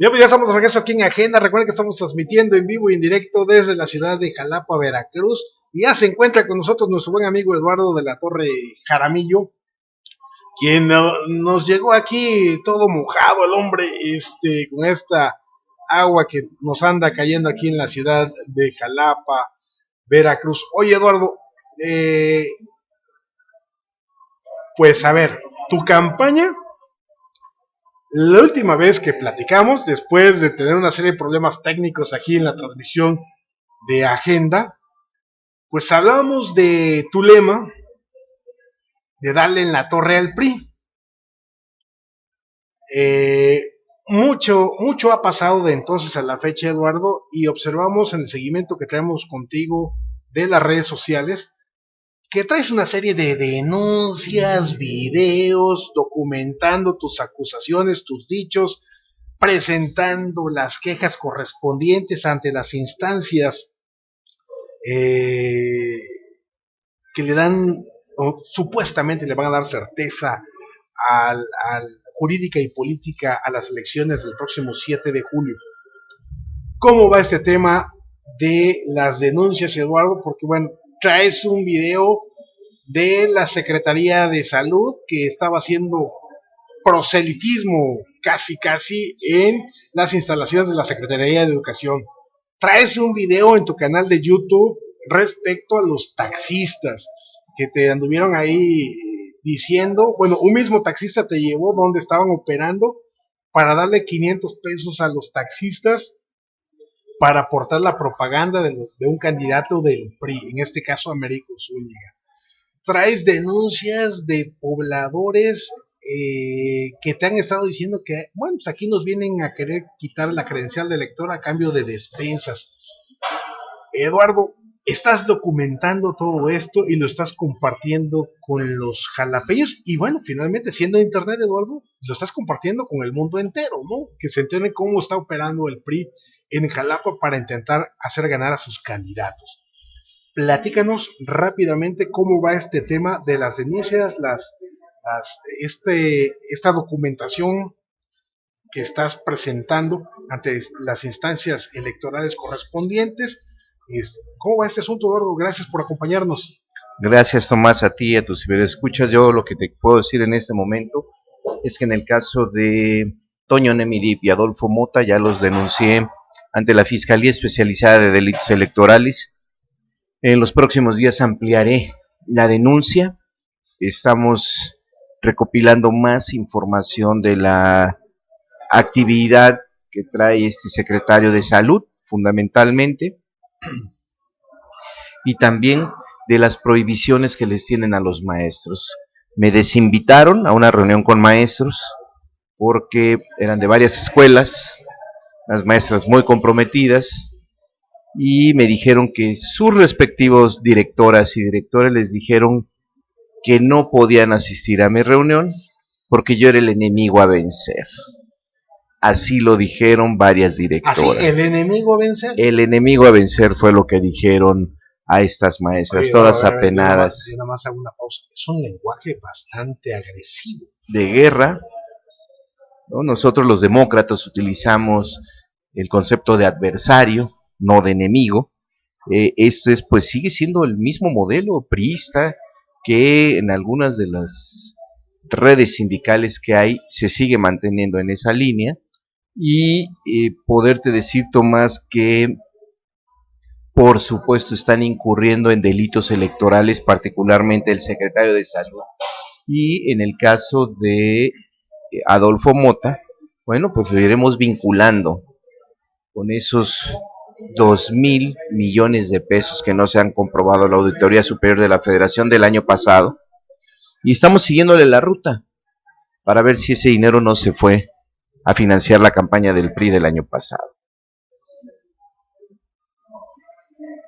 Ya, pues ya estamos de regreso aquí en Agenda. Recuerden que estamos transmitiendo en vivo y en directo desde la ciudad de Jalapa, Veracruz. Y ya se encuentra con nosotros nuestro buen amigo Eduardo de la Torre Jaramillo, quien nos llegó aquí todo mojado el hombre, con esta agua que nos anda cayendo aquí en la ciudad de Jalapa, Veracruz. Oye, Eduardo, eh, pues a ver, tu campaña, la última vez que platicamos, después de tener una serie de problemas técnicos aquí en la transmisión de Agenda, pues hablábamos de tu lema de darle en la torre al PRI. Eh, mucho ha pasado de entonces a la fecha, Eduardo, y observamos en el seguimiento que tenemos contigo de las redes sociales que traes una serie de denuncias, videos, documentando tus acusaciones, tus dichos, presentando las quejas correspondientes ante las instancias eh, que le dan, o supuestamente le van a dar certeza al jurídica y política a las elecciones del próximo 7 de julio. ¿Cómo va este tema de las denuncias, Eduardo? Porque, bueno, traes un video de la Secretaría de Salud que estaba haciendo proselitismo casi en las instalaciones de la Secretaría de Educación. Traes un video en tu canal de YouTube respecto a los taxistas que te anduvieron ahí diciendo, bueno, un mismo taxista te llevó donde estaban operando para darle 500 pesos a los taxistas para aportar la propaganda de un candidato del PRI, en este caso Américo Zúñiga. Traes denuncias de pobladores que te han estado diciendo que, bueno, pues aquí nos vienen a querer quitar la credencial de elector a cambio de despensas. Eduardo, estás documentando todo esto y lo estás compartiendo con los jalapeños y bueno, finalmente siendo internet, Eduardo, lo estás compartiendo con el mundo entero, ¿no? Que se enteren cómo está operando el PRI en Jalapa para intentar hacer ganar a sus candidatos. Platícanos rápidamente cómo va este tema de las denuncias, esta documentación que estás presentando ante las instancias electorales correspondientes. ¿Cómo va este asunto, Eduardo? Gracias por acompañarnos. Gracias, Tomás, a ti y a tus ciberescuchas. Yo lo que te puedo decir en este momento es que en el caso de Toño Nemirip y Adolfo Mota ya los denuncié ante la Fiscalía Especializada de Delitos Electorales. En los próximos días ampliaré la denuncia. Estamos recopilando más información de la actividad que trae este secretario de Salud, fundamentalmente, y también de las prohibiciones que les tienen a los maestros. Me desinvitaron a una reunión con maestros porque eran de varias escuelas, las maestras muy comprometidas, y me dijeron que sus respectivos directoras y directores les dijeron que no podían asistir a mi reunión porque yo era el enemigo a vencer. Así lo dijeron varias directoras. Así, el enemigo a vencer. El enemigo a vencer fue lo que dijeron a estas maestras, Oye, todas a ver, apenadas. yo nada más hago una pausa. Es un lenguaje bastante agresivo. De guerra, ¿no? Nosotros los demócratas utilizamos el concepto de adversario, no de enemigo. Esto es, pues sigue siendo el mismo modelo priista que en algunas de las redes sindicales que hay se sigue manteniendo en esa línea. Y poderte decir, Tomás, que por supuesto están incurriendo en delitos electorales, particularmente el secretario de Salud. Y en el caso de Adolfo Mota, bueno, pues lo iremos vinculando con esos 2,000 millones de pesos que no se han comprobado la Auditoría Superior de la Federación del año pasado. Y estamos siguiéndole la ruta para ver si ese dinero no se fue a financiar la campaña del PRI del año pasado.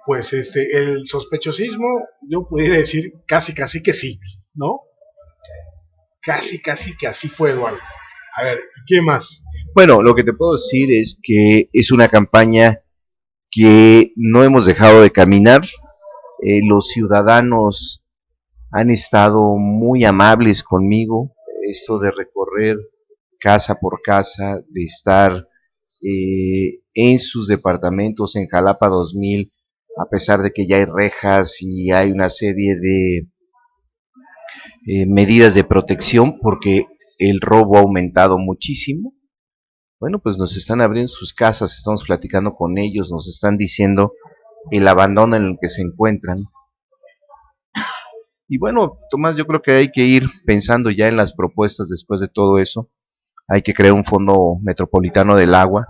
Pues el sospechosismo, yo pudiera decir casi que sí, ¿no? Casi que así fue, Eduardo. A ver, ¿qué más? Bueno, lo que te puedo decir es que es una campaña que no hemos dejado de caminar. Los ciudadanos han estado muy amables conmigo. Esto de recorrer casa por casa, de estar en sus departamentos en Jalapa 2000, a pesar de que ya hay rejas y hay una serie de medidas de protección porque el robo ha aumentado muchísimo. Bueno, pues nos están abriendo sus casas, estamos platicando con ellos, nos están diciendo el abandono en el que se encuentran. Y bueno, Tomás, yo creo que hay que ir pensando ya en las propuestas después de todo eso. Hay que crear un fondo metropolitano del agua,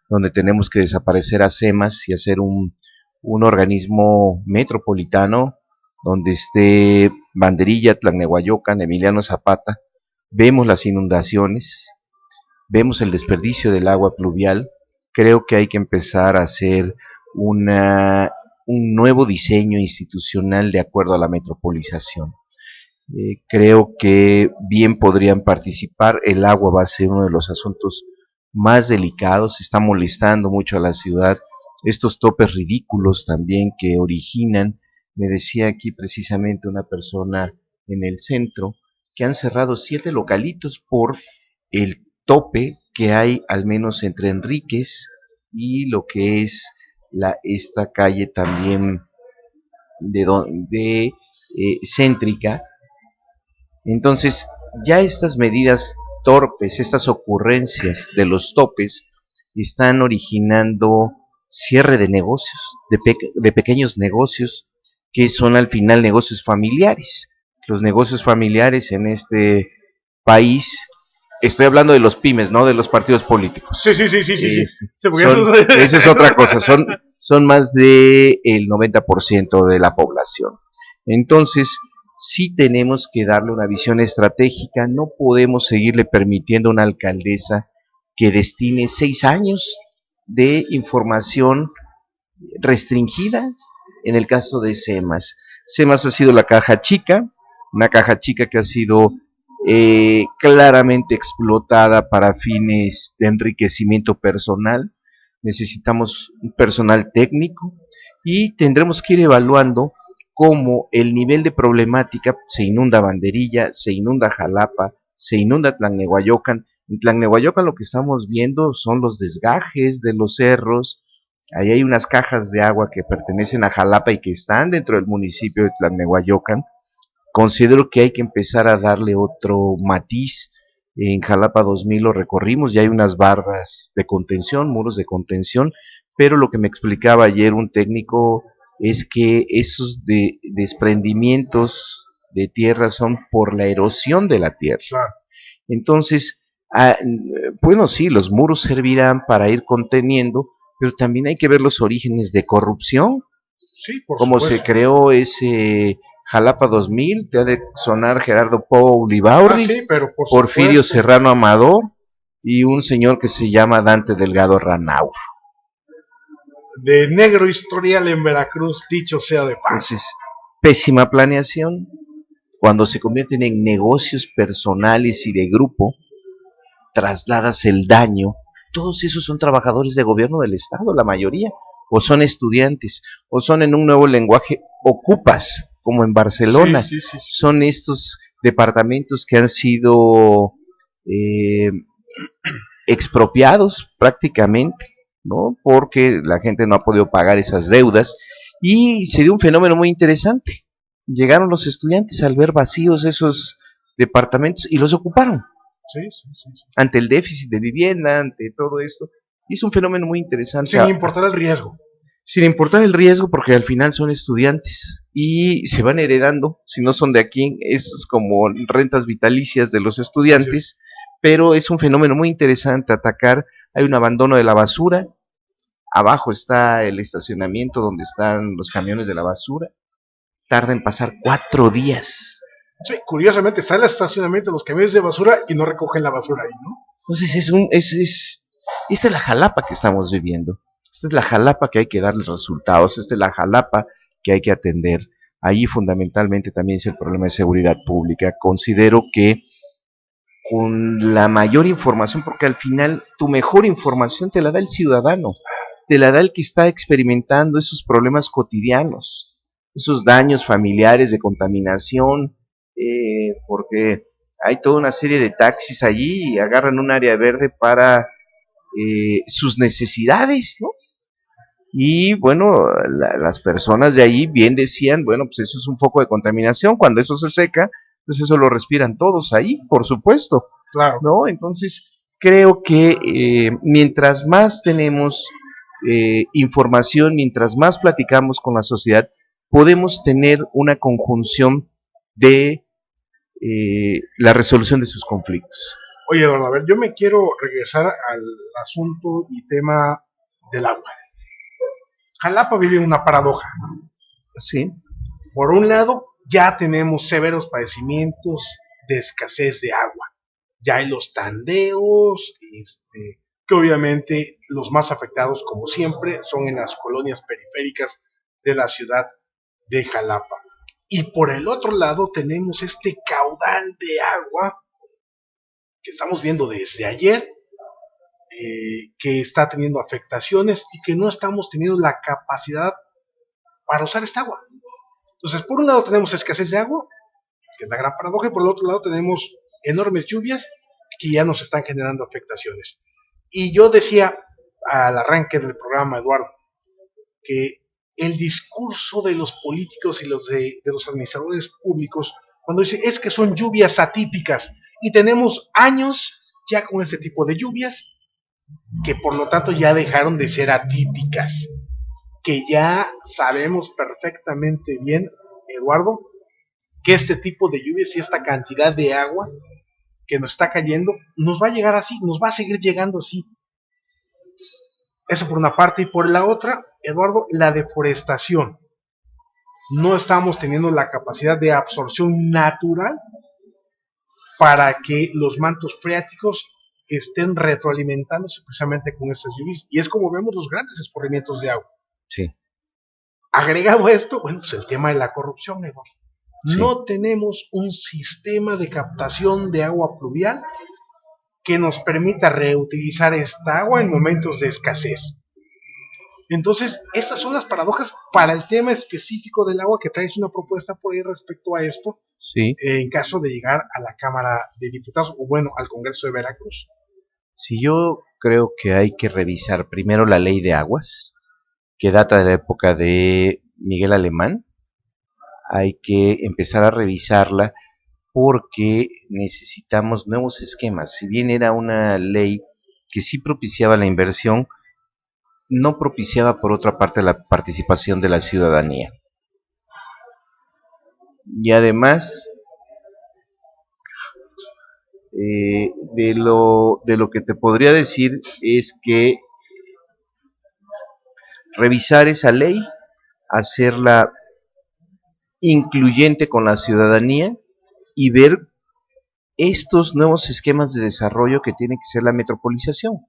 donde tenemos que desaparecer a CEMAS y hacer un organismo metropolitano donde esté Banderilla, Tlalnehuayocan, Emiliano Zapata. Vemos las inundaciones, vemos el desperdicio del agua pluvial. Creo que hay que empezar a hacer un nuevo diseño institucional de acuerdo a la metropolización. Creo que bien podrían participar. El agua va a ser uno de los asuntos más delicados, está molestando mucho a la ciudad. Estos topes ridículos también que originan, me decía aquí precisamente una persona en el centro, que han cerrado 7 localitos por el tope que hay al menos entre Enríquez y lo que es esta calle también de céntrica. Entonces, ya estas medidas torpes, estas ocurrencias de los topes, están originando cierre de negocios, de pequeños negocios, que son al final negocios familiares. Los negocios familiares en este país, estoy hablando de los pymes, no de los partidos políticos. Sí. Esa es otra cosa, son más del 90% de la población. Entonces, sí tenemos que darle una visión estratégica, no podemos seguirle permitiendo a una alcaldesa que destine 6 años de información restringida. En el caso de CEMAS, CEMAS ha sido la caja chica, una caja chica que ha sido claramente explotada para fines de enriquecimiento personal. Necesitamos un personal técnico y tendremos que ir evaluando cómo el nivel de problemática. Se inunda Banderilla, se inunda Jalapa, se inunda Tlalnehuayocan. En Tlalnehuayocan lo que estamos viendo son los desgajes de los cerros. Ahí hay unas cajas de agua que pertenecen a Jalapa y que están dentro del municipio de Tlalnehuayocan. Considero que hay que empezar a darle otro matiz. En Jalapa 2000 lo recorrimos, ya hay unas bardas de contención, muros de contención, pero lo que me explicaba ayer un técnico es que esos desprendimientos de tierra son por la erosión de la tierra. Claro. Entonces, bueno, sí, los muros servirán para ir conteniendo, pero también hay que ver los orígenes de corrupción, sí, por cómo supuesto. se creó ese Jalapa 2000, te ha de sonar Gerardo Pou Libaurri, sí, pero Porfirio Serrano Amador y un señor que se llama Dante Delgado Ranaur. De negro historial en Veracruz, dicho sea de paso. Entonces, pésima planeación. Cuando se convierten en negocios personales y de grupo, trasladas el daño. Todos esos son trabajadores de gobierno del Estado, la mayoría, o son estudiantes, o son en un nuevo lenguaje ocupas, como en Barcelona. Sí. Son estos departamentos que han sido expropiados prácticamente, ¿no? Porque la gente no ha podido pagar esas deudas y se dio un fenómeno muy interesante. Llegaron los estudiantes al ver vacíos esos departamentos y los ocuparon. Sí. Ante el déficit de vivienda, ante todo esto, y es un fenómeno muy interesante. Sin importar el riesgo. Sin importar el riesgo, porque al final son estudiantes y se van heredando, si no son de aquí, es como rentas vitalicias de los estudiantes, sí. Pero es un fenómeno muy interesante atacar. Hay un abandono de la basura, abajo está el estacionamiento donde están los camiones de la basura, tarda en pasar 4 días. Sí, curiosamente sale al estacionamiento los camiones de basura y no recogen la basura ahí, ¿no? Entonces esta es la Jalapa que estamos viviendo. Esta es la Jalapa que hay que darle resultados, esta es la Jalapa que hay que atender. Ahí fundamentalmente también es el problema de seguridad pública. Considero que con la mayor información, porque al final tu mejor información te la da el ciudadano, te la da el que está experimentando esos problemas cotidianos, esos daños familiares de contaminación, porque hay toda una serie de taxis allí y agarran un área verde para sus necesidades, ¿no? Y bueno, las personas de ahí bien decían, bueno, pues eso es un foco de contaminación, cuando eso se seca, pues eso lo respiran todos ahí, por supuesto, Claro. ¿no? Entonces, creo que mientras más tenemos información, mientras más platicamos con la sociedad, podemos tener una conjunción de la resolución de sus conflictos. Oye, Eduardo, a ver, yo me quiero regresar al asunto y tema del agua. Jalapa vive una paradoja. Sí. Por un lado, ya tenemos severos padecimientos de escasez de agua. Ya hay los tandeos, que obviamente los más afectados, como siempre, son en las colonias periféricas de la ciudad de Jalapa. Y por el otro lado tenemos este caudal de agua que estamos viendo desde ayer, que está teniendo afectaciones y que no estamos teniendo la capacidad para usar esta agua. Entonces, por un lado tenemos escasez de agua, que es la gran paradoja, y por el otro lado tenemos enormes lluvias que ya nos están generando afectaciones. Y yo decía al arranque del programa, Eduardo, que el discurso de los políticos y de los administradores públicos, cuando dice es que son lluvias atípicas, y tenemos años ya con este tipo de lluvias, que por lo tanto ya dejaron de ser atípicas, que ya sabemos perfectamente bien, Eduardo, que este tipo de lluvias y esta cantidad de agua que nos está cayendo nos va a llegar así, nos va a seguir llegando así. Eso por una parte, y por la otra, Eduardo, la deforestación. No estamos teniendo la capacidad de absorción natural para que los mantos freáticos estén retroalimentándose precisamente con estas lluvias, y es como vemos los grandes escurrimientos de agua. Sí. Agregado a esto, bueno, pues el tema de la corrupción, Eduardo. Sí. No tenemos un sistema de captación de agua pluvial que nos permita reutilizar esta agua en momentos de escasez. Entonces, estas son las paradojas para el tema específico del agua, que traes una propuesta por ahí respecto a esto, Sí. En caso de llegar a la Cámara de Diputados, o bueno, al Congreso de Veracruz. Sí, yo creo que hay que revisar primero la ley de aguas, que data de la época de Miguel Alemán. Hay que empezar a revisarla porque necesitamos nuevos esquemas. Si bien era una ley que sí propiciaba la inversión, no propiciaba por otra parte la participación de la ciudadanía. Y además, de lo que te podría decir es que revisar esa ley, hacerla incluyente con la ciudadanía y ver estos nuevos esquemas de desarrollo que tiene que ser la metropolización.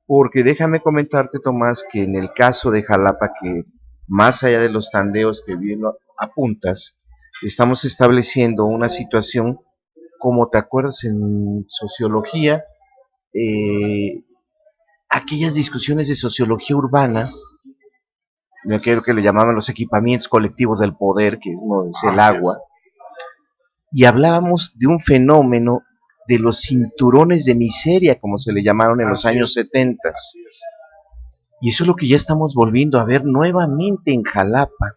Porque déjame comentarte, Tomás, que en el caso de Jalapa, que más allá de los tandeos que bien apuntas, estamos estableciendo una situación, como te acuerdas en sociología, aquellas discusiones de sociología urbana, creo que le llamaban los equipamientos colectivos del poder, que uno es el agua, y hablábamos de un fenómeno de los cinturones de miseria, como se le llamaron en los años 70. Y eso es lo que ya estamos volviendo a ver nuevamente en Jalapa.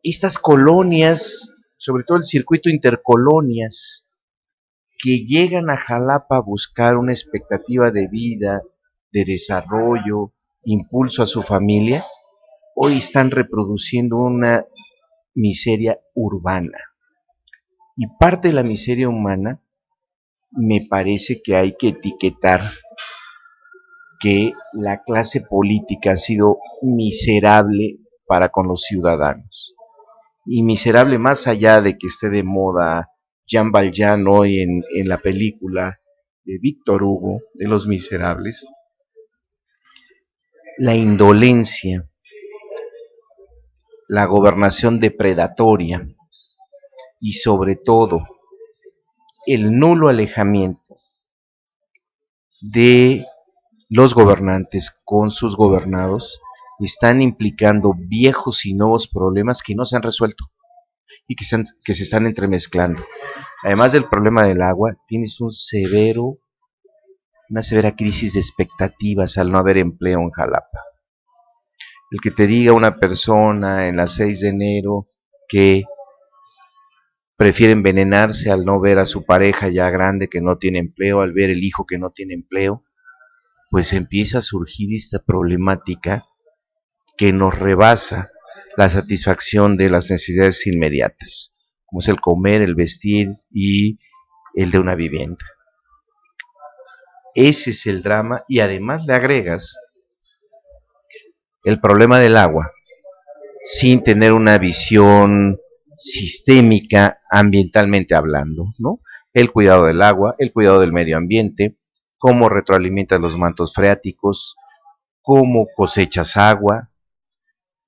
Estas colonias, sobre todo el circuito intercolonias, que llegan a Jalapa a buscar una expectativa de vida, de desarrollo, impulso a su familia, hoy están reproduciendo una miseria urbana. Y parte de la miseria humana me parece que hay que etiquetar que la clase política ha sido miserable para con los ciudadanos. Y miserable más allá de que esté de moda Jean Valjean hoy en la película de Víctor Hugo, de Los Miserables, la indolencia, la gobernación depredatoria y sobre todo el nulo alejamiento de los gobernantes con sus gobernados están implicando viejos y nuevos problemas que no se han resuelto y que se están entremezclando. Además del problema del agua, tienes un severo una severa crisis de expectativas al no haber empleo en Jalapa. El que te diga una persona en las 6 de enero que prefiere envenenarse al no ver a su pareja ya grande que no tiene empleo, al ver el hijo que no tiene empleo, pues empieza a surgir esta problemática que nos rebasa la satisfacción de las necesidades inmediatas, como es el comer, el vestir y el de una vivienda. Ese es el drama, y además le agregas el problema del agua, sin tener una visión sistémica ambientalmente hablando, ¿no? El cuidado del agua, el cuidado del medio ambiente, cómo retroalimentas los mantos freáticos, cómo cosechas agua.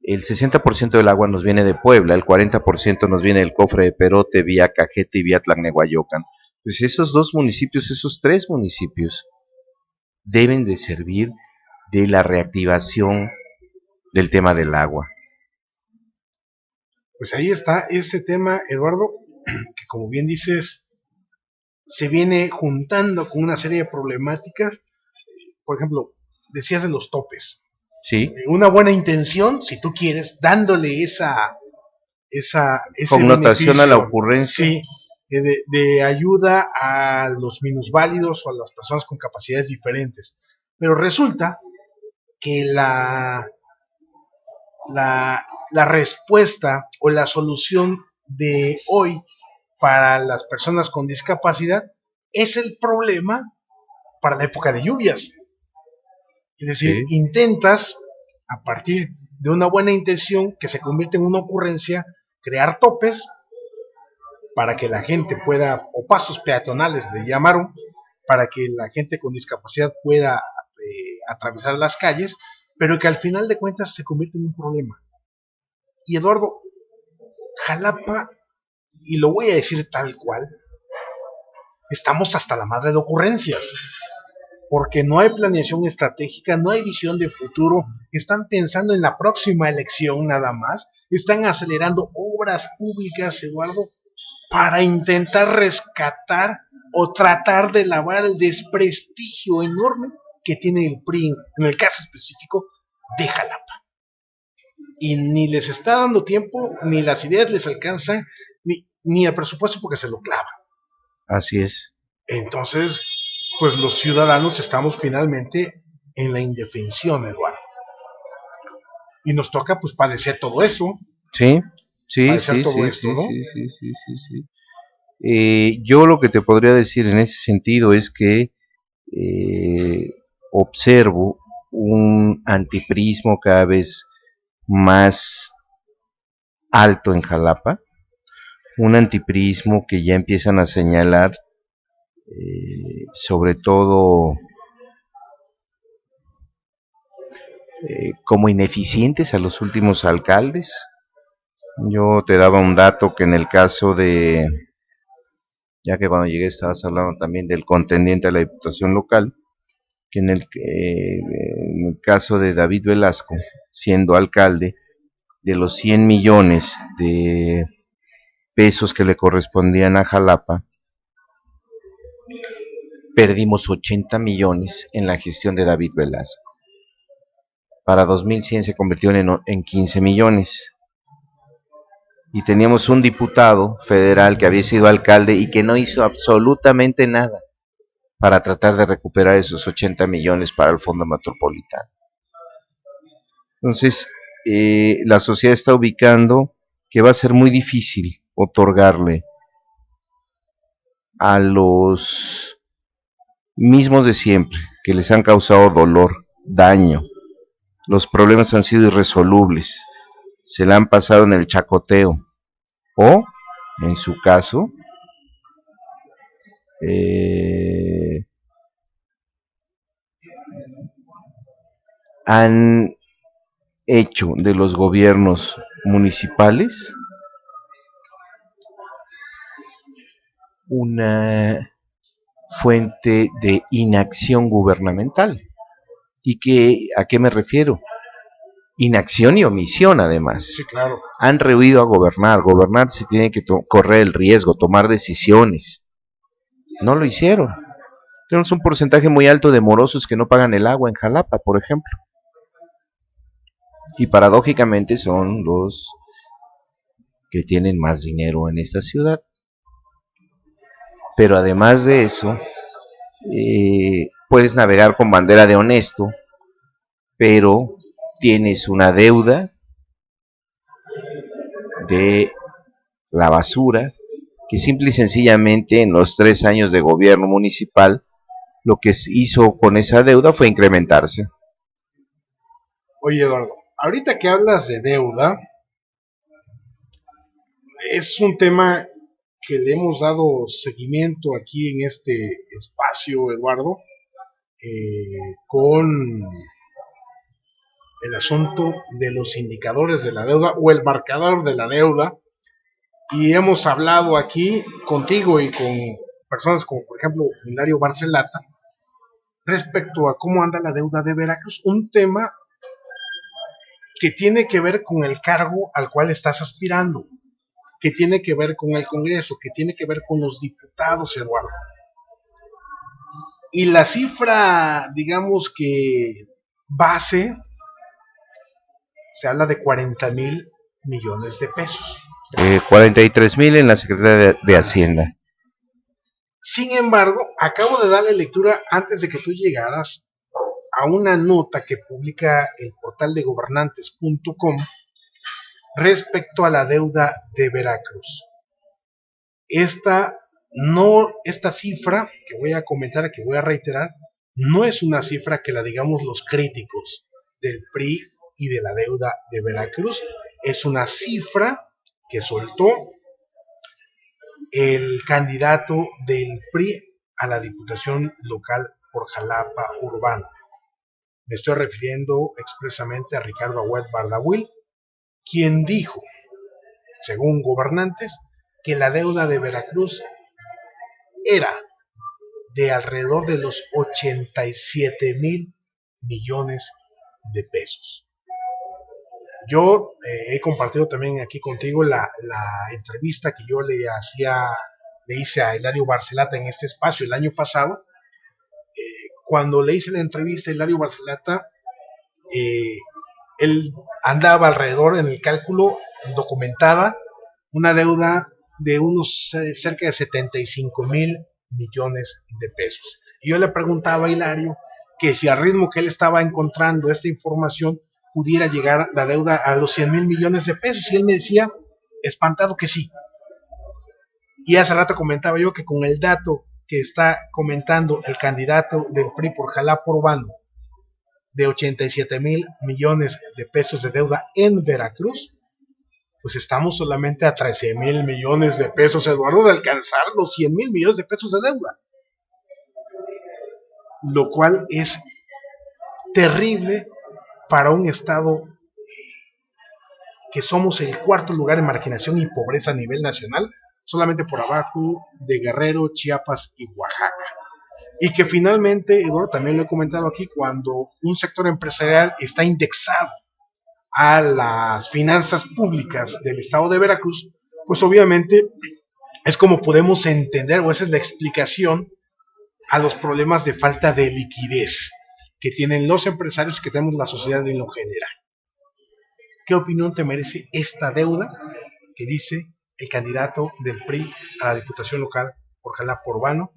El 60% del agua nos viene de Puebla, el 40% nos viene del cofre de Perote, vía Cajete y vía Tlalnehuayocan. Pues esos dos municipios, esos tres municipios, deben de servir de la reactivación del tema del agua. Pues ahí está este tema, Eduardo, que como bien dices, se viene juntando con una serie de problemáticas. Por ejemplo, decías de los topes. Sí. Una buena intención, si tú quieres, dándole ese connotación a la ocurrencia. Sí, de ayuda a los minusválidos o a las personas con capacidades diferentes. Pero resulta que la respuesta o la solución de hoy para las personas con discapacidad es el problema para la época de lluvias. Es decir, sí, intentas, a partir de una buena intención que se convierte en una ocurrencia, crear topes para que la gente pueda, o pasos peatonales le llamaron, para que la gente con discapacidad pueda atravesar las calles, pero que al final de cuentas se convierte en un problema. Y Eduardo, Jalapa, y lo voy a decir tal cual, estamos hasta la madre de ocurrencias, porque no hay planeación estratégica, no hay visión de futuro, están pensando en la próxima elección nada más, están acelerando obras públicas, Eduardo, para intentar rescatar o tratar de lavar el desprestigio enorme que tiene el PRI, en el caso específico de Jalapa. Y ni les está dando tiempo, ni las ideas les alcanzan, ni el presupuesto porque se lo clava. Así es. Entonces, pues los ciudadanos estamos finalmente en la indefensión, Eduardo. Y nos toca pues padecer todo eso. Sí, sí, padecer sí, todo sí, esto, ¿no? Sí. Yo lo que te podría decir en ese sentido es que observo un antiprismo cada vez más alto en Jalapa, un antiprismo que ya empiezan a señalar sobre todo como ineficientes a los últimos alcaldes. Yo te daba un dato que en el caso de, ya que cuando llegué estabas hablando también del contendiente a la diputación local, que en el caso de David Velasco, siendo alcalde, de los 100 millones de pesos que le correspondían a Jalapa, perdimos 80 millones en la gestión de David Velasco. Para 2100 se convirtió en 15 millones. Y teníamos un diputado federal que había sido alcalde y que no hizo absolutamente nada para tratar de recuperar esos 80 millones para el Fondo Metropolitano. Entonces, la sociedad está ubicando que va a ser muy difícil otorgarle a los mismos de siempre, que les han causado dolor, daño. Los problemas han sido irresolubles, se la han pasado en el chacoteo, o, en su caso, han hecho de los gobiernos municipales una fuente de inacción gubernamental. ¿Y a qué me refiero? Inacción y omisión, además. Sí, claro. Han rehuido a gobernar. Gobernar se tiene que correr el riesgo, tomar decisiones. No lo hicieron. Tenemos un porcentaje muy alto de morosos que no pagan el agua en Jalapa, por ejemplo. Y paradójicamente son los que tienen más dinero en esta ciudad. Pero además de eso, puedes navegar con bandera de honesto, pero tienes una deuda de la basura que simple y sencillamente en los 3 años de gobierno municipal lo que hizo con esa deuda fue incrementarse. Oye, Eduardo, ahorita que hablas de deuda, es un tema que le hemos dado seguimiento aquí en este espacio, Eduardo, con el asunto de los indicadores de la deuda o el marcador de la deuda, y hemos hablado aquí contigo y con personas como por ejemplo Hilario Barcelata respecto a cómo anda la deuda de Veracruz, un tema que tiene que ver con el cargo al cual estás aspirando, que tiene que ver con el Congreso, que tiene que ver con los diputados, Eduardo. Y la cifra, digamos que base, se habla de 40,000 millones de pesos. 43,000 en la Secretaría de Hacienda. Sin embargo, acabo de darle lectura antes de que tú llegaras a una nota que publica el portal de gobernantes.com respecto a la deuda de Veracruz. Esta cifra que voy a comentar, que voy a reiterar, no es una cifra que la digamos los críticos del PRI y de la deuda de Veracruz, es una cifra que soltó el candidato del PRI a la Diputación Local por Jalapa Urbano. Me estoy refiriendo expresamente a Ricardo Agüed Bardahuil, quien dijo, según gobernantes, que la deuda de Veracruz era de alrededor de los 87,000 millones de pesos. Yo he compartido también aquí contigo la entrevista que yo le hice a Hilario Barcelata en este espacio el año pasado. Cuando le hice la entrevista a Hilario Barcelata, él andaba alrededor en el cálculo documentada una deuda de unos cerca de 75,000 millones de pesos. Y yo le preguntaba a Hilario que si al ritmo que él estaba encontrando esta información pudiera llegar la deuda a los 100,000 millones de pesos, y él me decía espantado que sí. Y hace rato comentaba yo que con el dato que está comentando el candidato del PRI por Jalapa Urbano de 87,000 millones de pesos de deuda en Veracruz, pues estamos solamente a 13,000 millones de pesos, Eduardo, de alcanzar los 100,000 millones de pesos de deuda, lo cual es terrible para un estado que somos el cuarto lugar en marginación y pobreza a nivel nacional, solamente por abajo de Guerrero, Chiapas y Oaxaca. Y que finalmente, Eduardo, también lo he comentado aquí, cuando un sector empresarial está indexado a las finanzas públicas del estado de Veracruz, pues obviamente es como podemos entender, o esa es la explicación a los problemas de falta de liquidez que tienen los empresarios y que tenemos la sociedad en lo general. ¿Qué opinión te merece esta deuda que dice el candidato del PRI a la Diputación Local por Jalapa Urbano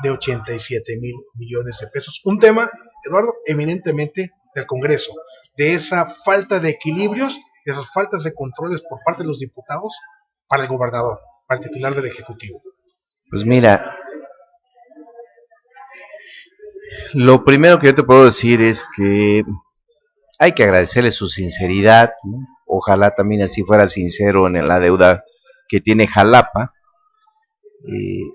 de 87,000 millones de pesos? Un tema, Eduardo, eminentemente del Congreso, de esa falta de equilibrios, de esas faltas de controles por parte de los diputados para el gobernador, para el titular del Ejecutivo. Pues mira, lo primero que yo te puedo decir es que hay que agradecerle su sinceridad, ¿no? Ojalá también así fuera sincero en la deuda que tiene Jalapa.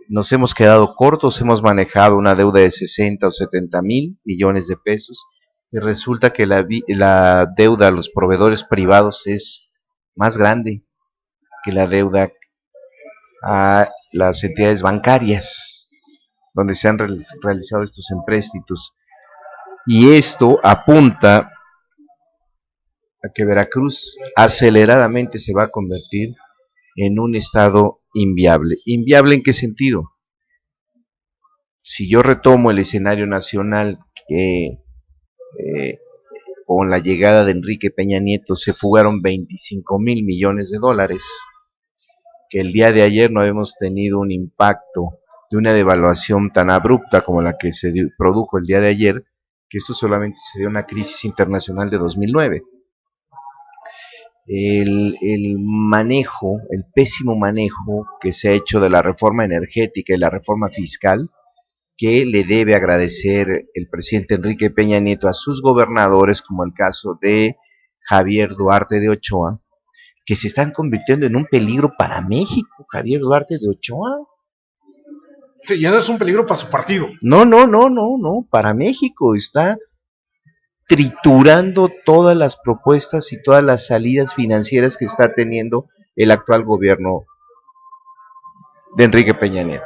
Nos hemos quedado cortos, hemos manejado una deuda de 60 o 70,000 millones de pesos y resulta que la deuda a los proveedores privados es más grande que la deuda a las entidades bancarias donde se han realizado estos empréstitos, y esto apunta a que Veracruz aceleradamente se va a convertir en un estado inviable. ¿Inviable en qué sentido? si yo retomo el escenario nacional que con la llegada de Enrique Peña Nieto se fugaron 25,000 millones de dólares, que el día de ayer no hemos tenido un impacto de una devaluación tan abrupta como la que se produjo el día de ayer, que esto solamente se dio en una crisis internacional de 2009. El manejo, el pésimo manejo que se ha hecho de la reforma energética y la reforma fiscal, que le debe agradecer el presidente Enrique Peña Nieto a sus gobernadores, como el caso de Javier Duarte de Ochoa, que se están convirtiendo en un peligro para México. Javier Duarte de Ochoa. Sí, ya no es un peligro para su partido. No, para México está triturando todas las propuestas y todas las salidas financieras que está teniendo el actual gobierno de Enrique Peña Nieto.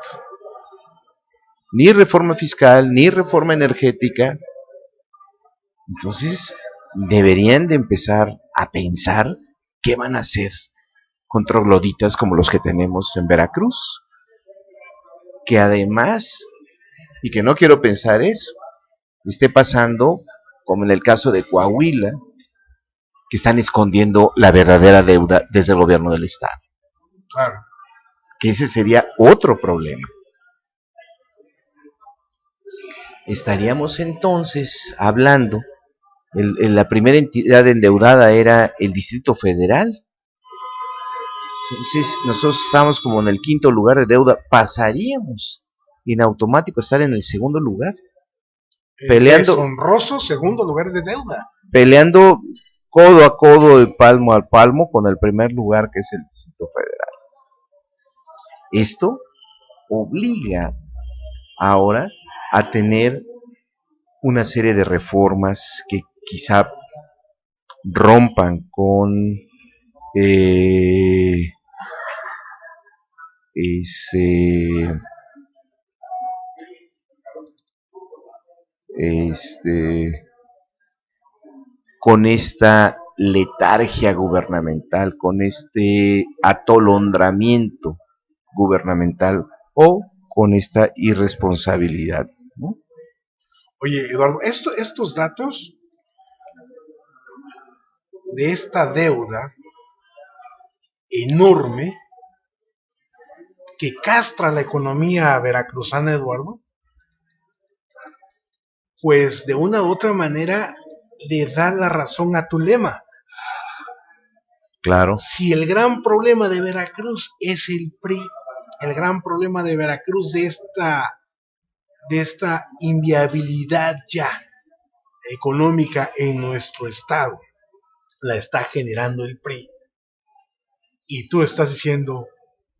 Ni reforma fiscal, ni reforma energética. Entonces, deberían de empezar a pensar qué van a hacer con trogloditas como los que tenemos en Veracruz. Que además, y que no quiero pensar eso, esté pasando como en el caso de Coahuila, que están escondiendo la verdadera deuda desde el gobierno del estado. Claro. Que ese sería otro problema. Estaríamos entonces hablando, la primera entidad endeudada era el Distrito Federal. Entonces nosotros estamos como en el 5º lugar de deuda, pasaríamos en automático a estar en el 2º lugar. Peleando. Deshonroso 2º lugar de deuda. Peleando codo a codo y palmo a palmo con el primer lugar, que es el Distrito Federal. Esto obliga ahora a tener una serie de reformas que quizá rompan con con esta letargia gubernamental, con este atolondramiento gubernamental o con esta irresponsabilidad, ¿no? Oye, Eduardo, estos datos de esta deuda enorme que castra la economía veracruzana, Eduardo, pues de una u otra manera le da la razón a tu lema. Claro. Si el gran problema de Veracruz es el PRI, el gran problema de Veracruz de esta inviabilidad ya económica en nuestro estado la está generando el PRI, y tú estás diciendo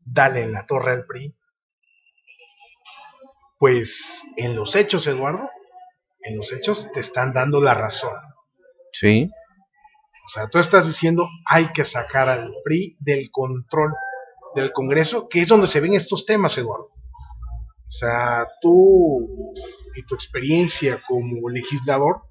dale en la torre al PRI, pues en los hechos, Eduardo, en los hechos te están dando la razón. Sí. O sea, tú estás diciendo hay que sacar al PRI del control del Congreso, que es donde se ven estos temas, Eduardo. O sea, tú y tu experiencia como legislador,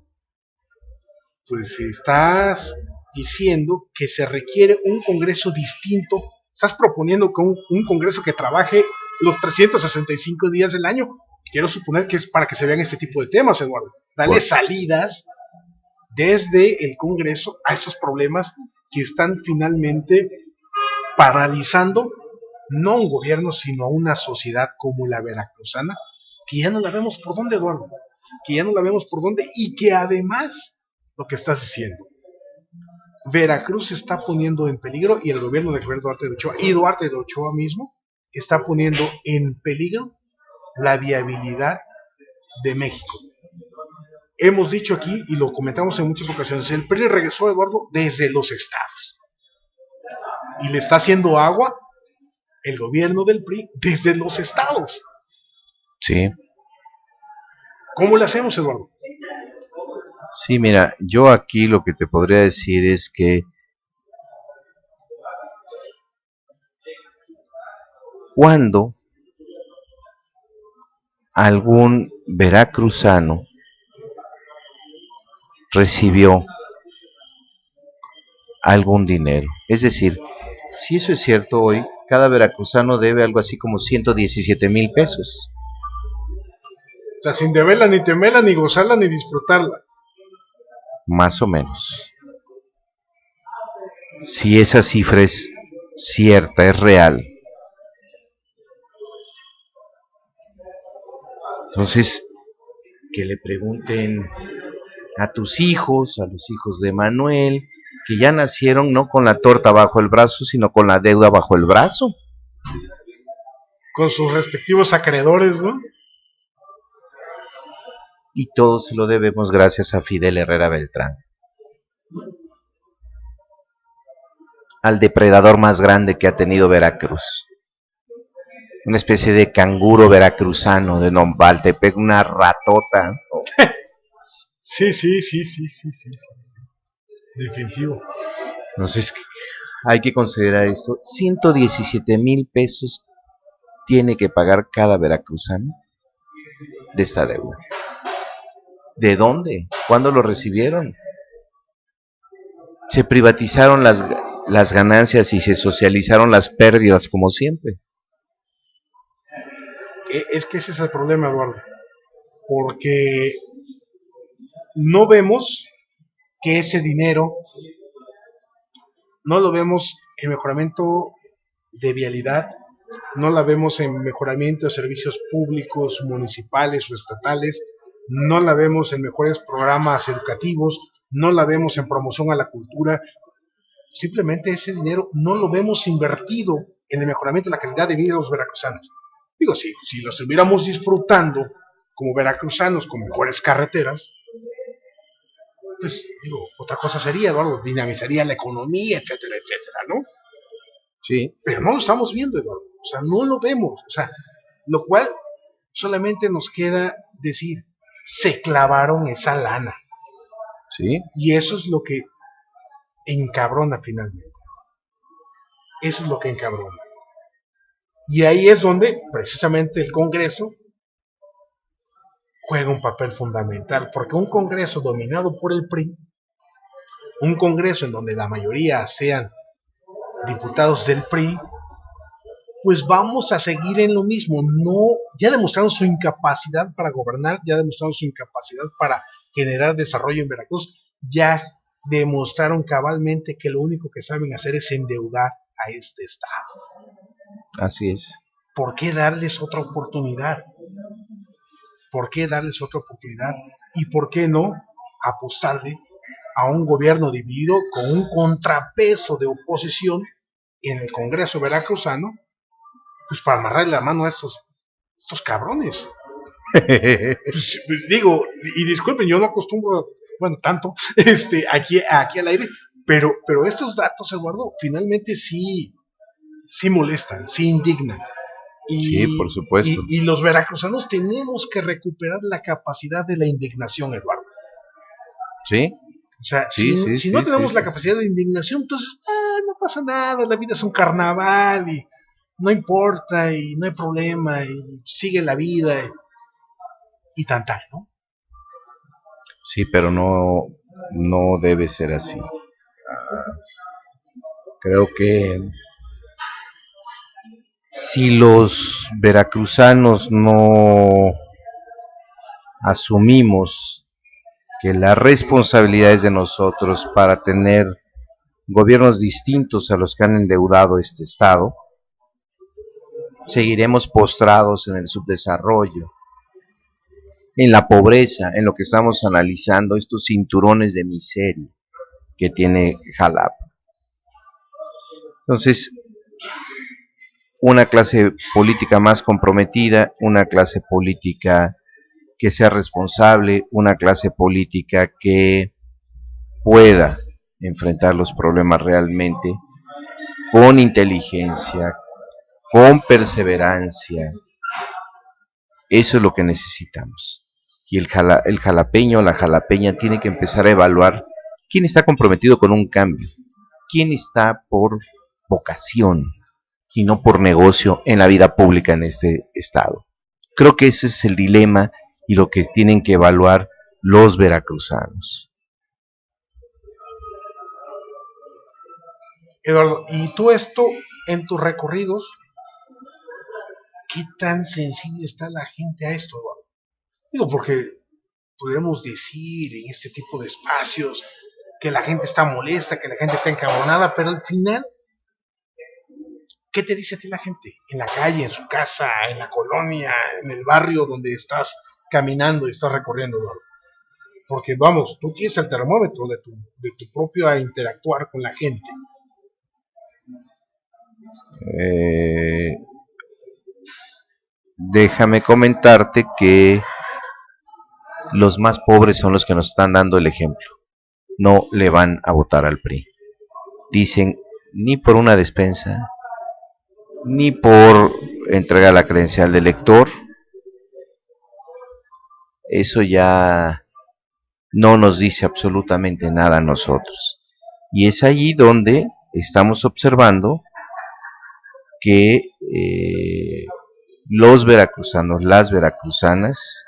pues estás diciendo que se requiere un Congreso distinto. Estás proponiendo que un Congreso que trabaje los 365 días del año. Quiero suponer que es para que se vean este tipo de temas, Eduardo. Dale salidas desde el Congreso a estos problemas que están finalmente paralizando no un gobierno, sino a una sociedad como la veracruzana, que ya no la vemos por dónde, Eduardo, que ya no la vemos por dónde, y que además, lo que estás diciendo, Veracruz se está poniendo en peligro, y el gobierno de Javier Duarte de Ochoa, y Duarte de Ochoa mismo, está poniendo en peligro la viabilidad de México. Hemos dicho aquí, y lo comentamos en muchas ocasiones, el PRI regresó, Eduardo, desde los estados, y le está haciendo agua el gobierno del PRI desde los estados. Sí. ¿Cómo le hacemos, Eduardo? Sí, mira, yo aquí lo que te podría decir es que cuando algún veracruzano recibió algún dinero, es decir, si eso es cierto hoy, cada veracruzano debe algo así como 117,000 pesos. O sea, sin deberla, ni temerla, ni gozarla, ni disfrutarla. Más o menos. Si esa cifra es cierta, es real, entonces que le pregunten a tus hijos, a los hijos de Manuel, que ya nacieron no con la torta bajo el brazo, sino con la deuda bajo el brazo. Con sus respectivos acreedores, ¿no? Y todo se lo debemos gracias a Fidel Herrera Beltrán, al depredador más grande que ha tenido Veracruz. Una especie de canguro veracruzano de Nopaltepec, una ratota. Sí. Definitivo. Entonces, hay que considerar esto. 117,000 pesos tiene que pagar cada veracruzano de esta deuda. ¿De dónde? ¿Cuándo lo recibieron? Se privatizaron las ganancias y se socializaron las pérdidas como siempre. Es que ese es el problema, Eduardo. Porque no vemos que ese dinero, no lo vemos en mejoramiento de vialidad, no la vemos en mejoramiento de servicios públicos, municipales o estatales, no la vemos en mejores programas educativos, no la vemos en promoción a la cultura. Simplemente ese dinero no lo vemos invertido en el mejoramiento de la calidad de vida de los veracruzanos. Digo, si lo estuviéramos disfrutando como veracruzanos con mejores carreteras, pues digo, otra cosa sería, Eduardo, dinamizaría la economía, etcétera, etcétera, ¿no? Sí. Pero no lo estamos viendo, Eduardo. O sea, no lo vemos. O sea, lo cual solamente nos queda decir, se clavaron esa lana. Sí. Y eso es lo que encabrona finalmente. Eso es lo que encabrona. Y ahí es donde precisamente el Congreso juega un papel fundamental, porque un Congreso dominado por el PRI, un Congreso en donde la mayoría sean diputados del PRI, pues vamos a seguir en lo mismo. No, ya demostraron su incapacidad para gobernar, ya demostraron su incapacidad para generar desarrollo en Veracruz, ya demostraron cabalmente que lo único que saben hacer es endeudar a este estado. Así es. ¿Por qué darles otra oportunidad? ¿Por qué darles otra oportunidad? ¿Y por qué no apostarle a un gobierno dividido con un contrapeso de oposición en el Congreso veracruzano, pues para amarrarle la mano a estos cabrones? Pues digo, y disculpen, yo no acostumbro, bueno, tanto, aquí al aire, pero estos datos, Eduardo, finalmente sí molestan, sí indignan. Sí, por supuesto. Y los veracruzanos tenemos que recuperar la capacidad de la indignación, Eduardo. Sí. O sea, si no tenemos la capacidad de indignación, entonces no pasa nada, la vida es un carnaval y no importa y no hay problema y sigue la vida y tan, ¿no? Sí, pero no debe ser así. Creo que si los veracruzanos no asumimos que la responsabilidad es de nosotros para tener gobiernos distintos a los que han endeudado este estado, seguiremos postrados en el subdesarrollo, en la pobreza, en lo que estamos analizando, estos cinturones de miseria que tiene Jalapa. Entonces, una clase política más comprometida, una clase política que sea responsable, una clase política que pueda enfrentar los problemas realmente con inteligencia, con perseverancia. Eso es lo que necesitamos. Y el jalapeño, la jalapeña tiene que empezar a evaluar quién está comprometido con un cambio, quién está por vocación y no por negocio en la vida pública en este estado. Creo que ese es el dilema y lo que tienen que evaluar los veracruzanos. Eduardo, y tú esto en tus recorridos, ¿qué tan sensible está la gente a esto, Eduardo? Digo, porque podemos decir en este tipo de espacios que la gente está molesta, que la gente está encabronada, pero al final, ¿qué te dice a ti la gente? En la calle, en su casa, en la colonia, en el barrio donde estás caminando y estás recorriendo, ¿no? Porque vamos, tú tienes el termómetro de tu propio interactuar con la gente. Eh, Déjame comentarte que los más pobres son los que nos están dando el ejemplo. No le van a votar al PRI. Dicen, ni por una despensa, ni por entregar la credencial del lector. Eso ya no nos dice absolutamente nada a nosotros. Y es allí donde estamos observando que los veracruzanos, las veracruzanas,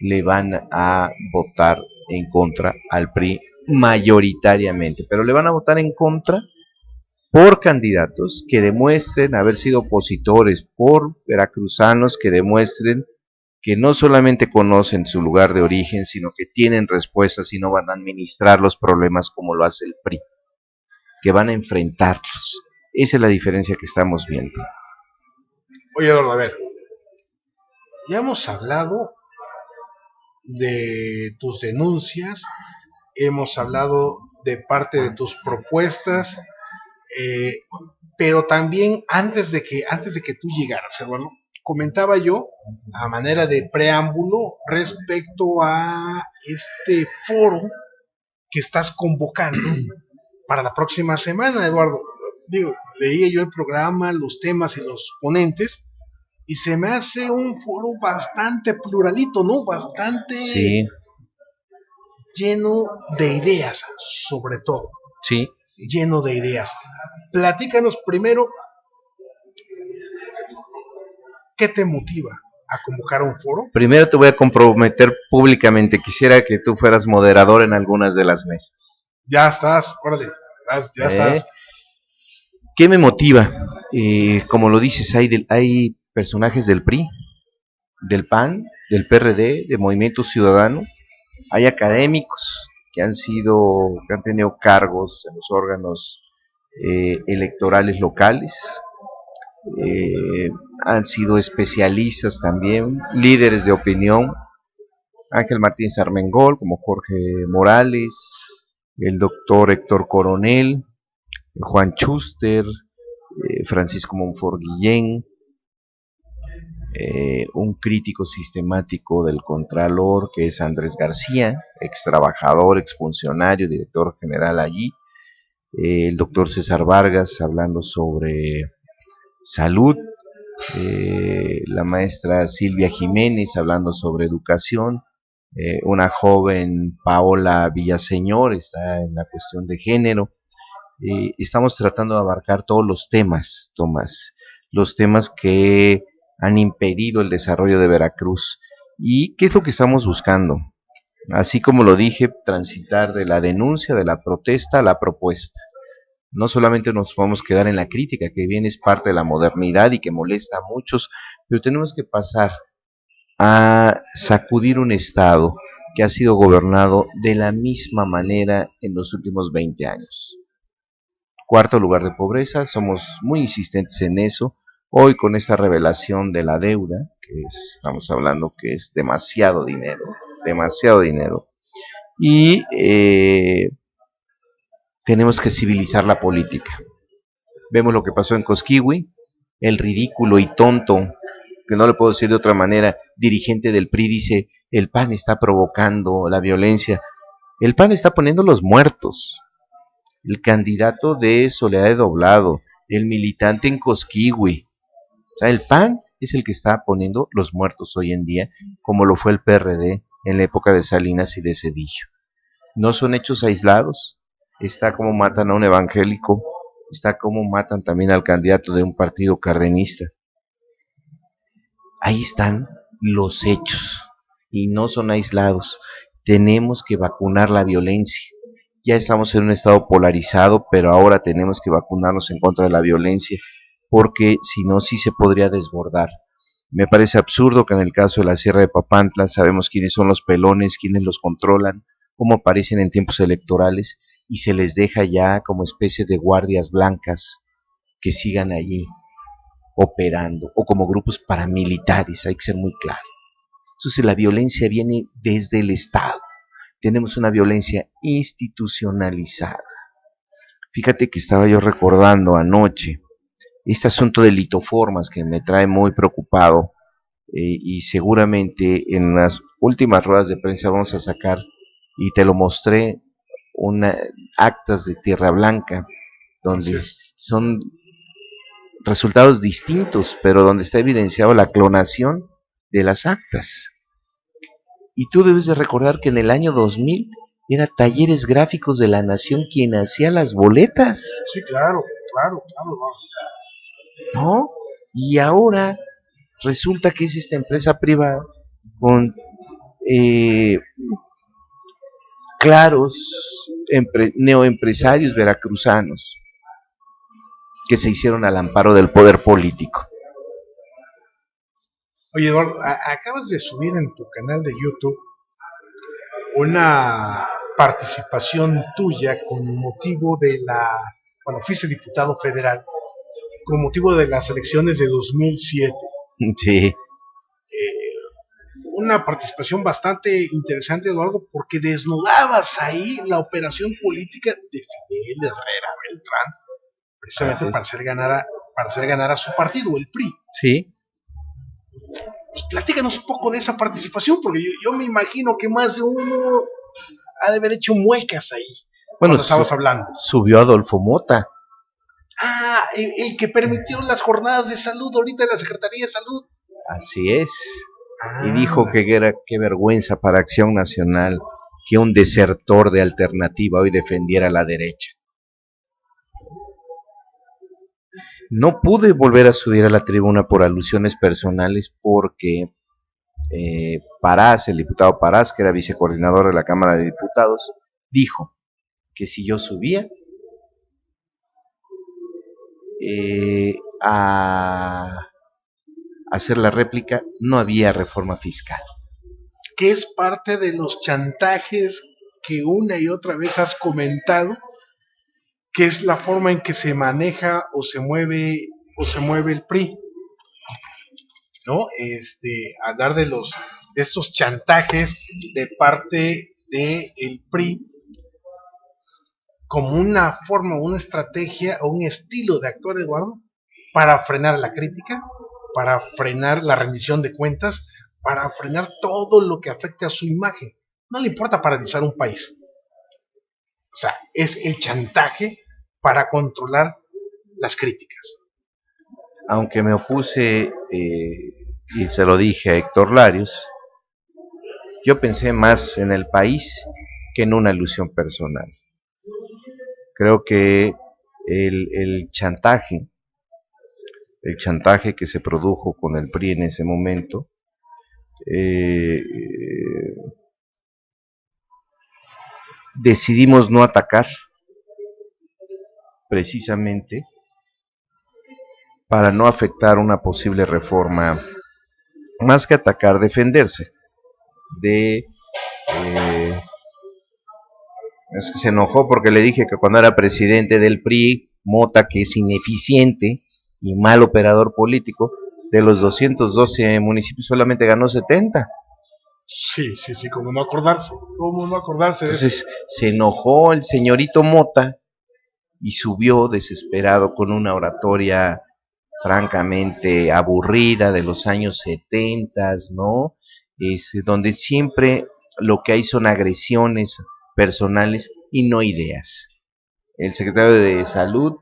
le van a votar en contra al PRI mayoritariamente, pero le van a votar en contra por candidatos que demuestren haber sido opositores, por veracruzanos que demuestren que no solamente conocen su lugar de origen, sino que tienen respuestas y no van a administrar los problemas como lo hace el PRI, que van a enfrentarlos. Esa es la diferencia que estamos viendo. Oye, Eduardo, a ver, ya hemos hablado de tus denuncias, hemos hablado de parte de tus propuestas, eh, pero también antes de que tú llegaras, Eduardo, comentaba yo a manera de preámbulo respecto a este foro que estás convocando para la próxima semana, Eduardo. Digo, leía yo el programa, los temas y los ponentes, y se me hace un foro bastante pluralito, ¿no? Bastante Sí, lleno de ideas, sobre todo. sí. Lleno de ideas. Platícanos primero, ¿qué te motiva a convocar a un foro? Primero te voy a comprometer públicamente. Quisiera que tú fueras moderador en algunas de las mesas. Ya estás, órale, ya estás. ¿Qué me motiva? Como lo dices, hay personajes del PRI, del PAN, del PRD, de Movimiento Ciudadano. Hay académicos que han tenido cargos en los órganos electorales locales. Eh, Han sido especialistas también, líderes de opinión. Ángel Martínez Armengol, como Jorge Morales, el doctor Héctor Coronel, Juan Schuster, Francisco Monfort Guillén, un crítico sistemático del Contralor que es Andrés García, ex trabajador, ex funcionario, director general allí, el doctor César Vargas hablando sobre salud, la maestra Silvia Jiménez hablando sobre educación, una joven Paola Villaseñor está en la cuestión de género. Estamos tratando de abarcar todos los temas, Tomás, los temas que han impedido el desarrollo de Veracruz. ¿Y qué es lo que estamos buscando? Así como lo dije, transitar de la denuncia, de la protesta a la propuesta. No solamente nos podemos quedar en la crítica, que bien es parte de la modernidad y que molesta a muchos, pero tenemos que pasar a sacudir un Estado que ha sido gobernado de la misma manera en los últimos 20 años. Cuarto lugar de pobreza, somos muy insistentes en eso. Hoy con esa revelación de la deuda, estamos hablando que es demasiado dinero, y tenemos que civilizar la política. Vemos lo que pasó en Cosquihui, el ridículo y tonto, que no le puedo decir de otra manera, dirigente del PRI dice, el PAN está provocando la violencia. El PAN está poniendo los muertos. El candidato de Soledad de Doblado, el militante en Cosquihui. O sea, el PAN es el que está poniendo los muertos hoy en día, como lo fue el PRD en la época de Salinas y de Zedillo. No son hechos aislados. Está como matan a un evangélico, está como matan también al candidato de un partido cardenista. Ahí están los hechos y no son aislados. Tenemos que vacunar la violencia. Ya estamos en un estado polarizado, pero ahora tenemos que vacunarnos en contra de la violencia, porque si no, sí se podría desbordar. Me parece absurdo que en el caso de la Sierra de Papantla sabemos quiénes son los pelones, quiénes los controlan, cómo aparecen en tiempos electorales y se les deja ya como especie de guardias blancas que sigan allí operando o como grupos paramilitares, hay que ser muy claro. Entonces la violencia viene desde el Estado. Tenemos una violencia institucionalizada. Fíjate que estaba yo recordando anoche este asunto de litoformas que me trae muy preocupado y seguramente en las últimas ruedas de prensa vamos a sacar, y te lo mostré, actas de Tierra Blanca, donde son resultados distintos, pero donde está evidenciado la clonación de las actas. Y tú debes de recordar que en el año 2000 era Talleres Gráficos de la Nación quien hacía las boletas. Sí, claro, claro, claro. ¿No? Y ahora resulta que es esta empresa privada con claros neoempresarios veracruzanos que se hicieron al amparo del poder político. Oye, Eduardo, acabas de subir en tu canal de YouTube una participación tuya con motivo de cuando fuiste diputado federal, con motivo de las elecciones de 2007. Sí. Una participación bastante interesante, Eduardo, porque desnudabas ahí la operación política de Fidel Herrera Beltrán, precisamente para hacer ganar a su partido, el PRI. Sí. Pues platícanos un poco de esa participación, porque yo me imagino que más de uno ha de haber hecho muecas ahí. Bueno, cuando estabas hablando. Subió Adolfo Mota. Ah, el que permitió las jornadas de salud ahorita de la Secretaría de Salud. Así es. Y dijo que era qué vergüenza para Acción Nacional que un desertor de Alternativa hoy defendiera a la derecha. No pude volver a subir a la tribuna por alusiones personales porque Parás, el diputado Parás, que era vicecoordinador de la Cámara de Diputados, dijo que si yo subía a hacer la réplica, no había reforma fiscal. Que es parte de los chantajes que una y otra vez has comentado, que es la forma en que se maneja o se mueve el PRI, ¿no? Hablar de estos chantajes de parte del PRI como una forma, una estrategia o un estilo de actuar, Eduardo, para frenar la crítica, para frenar la rendición de cuentas, para frenar todo lo que afecte a su imagen. No le importa paralizar un país. O sea, es el chantaje para controlar las críticas. Aunque me opuse, y se lo dije a Héctor Larios, yo pensé más en el país que en una ilusión personal. Creo que el chantaje que se produjo con el PRI en ese momento, decidimos no atacar, precisamente para no afectar una posible reforma, más que atacar, defenderse es que se enojó porque le dije que cuando era presidente del PRI, Mota, que es ineficiente y mal operador político, de los 212 municipios solamente ganó 70. Sí, cómo no acordarse. Entonces se enojó el señorito Mota y subió desesperado con una oratoria francamente aburrida de los años 70, ¿no? Donde siempre lo que hay son agresiones personales y no ideas. El secretario de Salud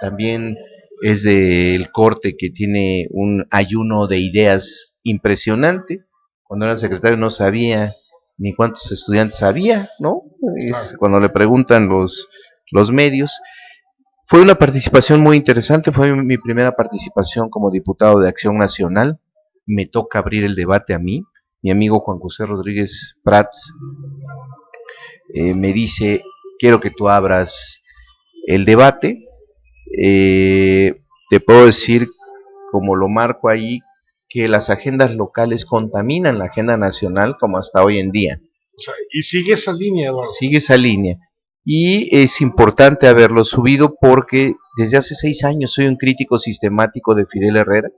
también es del corte que tiene un ayuno de ideas impresionante. Cuando era secretario no sabía ni cuántos estudiantes había, ¿no? Cuando le preguntan los medios. Fue una participación muy interesante, fue mi primera participación como diputado de Acción Nacional. Me toca abrir el debate a mí. Mi amigo Juan José Rodríguez Prats me dice, quiero que tú abras el debate. Te puedo decir, como lo marco ahí, que las agendas locales contaminan la agenda nacional como hasta hoy en día. O sea, y sigue esa línea, Eduardo. Sigue esa línea. Y es importante haberlo subido porque desde hace 6 años soy un crítico sistemático de Fidel Herrera.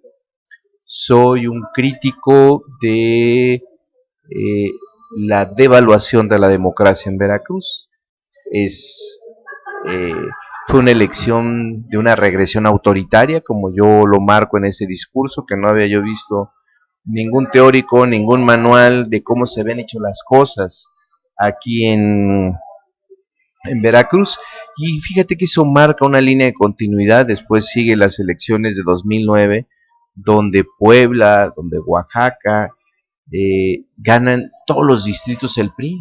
Soy un crítico de la devaluación de la democracia en Veracruz. Fue una elección de una regresión autoritaria, como yo lo marco en ese discurso, que no había yo visto ningún teórico, ningún manual de cómo se habían hecho las cosas aquí en Veracruz. Y fíjate que eso marca una línea de continuidad. Después sigue las elecciones de 2009, donde Puebla, donde Oaxaca, ganan todos los distritos el PRI.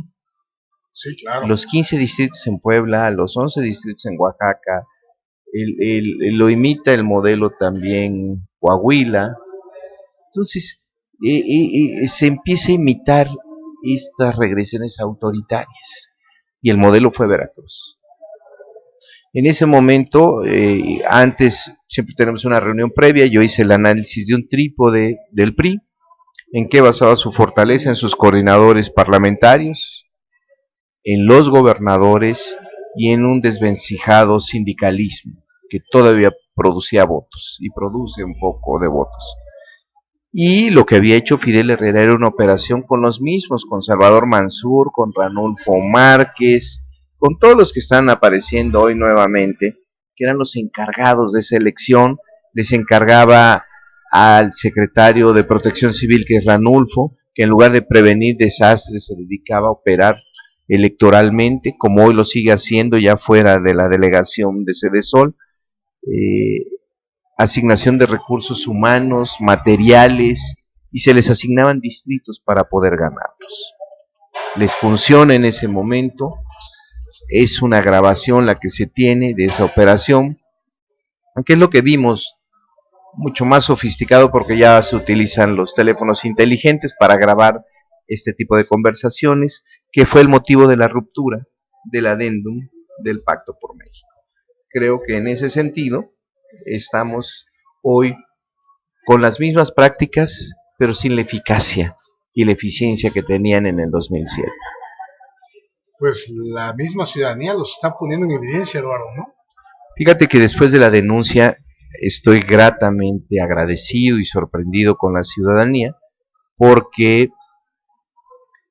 Sí, claro. Los 15 distritos en Puebla, los 11 distritos en Oaxaca, lo imita el modelo también Coahuila. Entonces, se empieza a imitar estas regresiones autoritarias, y el modelo fue Veracruz. En ese momento, antes siempre tenemos una reunión previa, yo hice el análisis de un trípode del PRI, en qué basaba su fortaleza: en sus coordinadores parlamentarios, en los gobernadores y en un desvencijado sindicalismo que todavía producía votos y produce un poco de votos. Y lo que había hecho Fidel Herrera era una operación con los mismos, con Salvador Mansur, con Ranulfo Márquez, con todos los que están apareciendo hoy nuevamente, que eran los encargados de esa elección. Les encargaba al secretario de Protección Civil, que es Ranulfo, que en lugar de prevenir desastres se dedicaba a operar electoralmente, como hoy lo sigue haciendo ya fuera de la delegación de Sedesol. Asignación de recursos humanos, materiales, y se les asignaban distritos para poder ganarlos. Les funciona en ese momento. Es una grabación la que se tiene de esa operación, aunque es lo que vimos, mucho más sofisticado, porque ya se utilizan los teléfonos inteligentes para grabar este tipo de conversaciones, que fue el motivo de la ruptura del adendum del Pacto por México. Creo que en ese sentido estamos hoy con las mismas prácticas, pero sin la eficacia y la eficiencia que tenían en el 2007. Pues la misma ciudadanía los está poniendo en evidencia, Eduardo, ¿no? Fíjate que después de la denuncia estoy gratamente agradecido y sorprendido con la ciudadanía, porque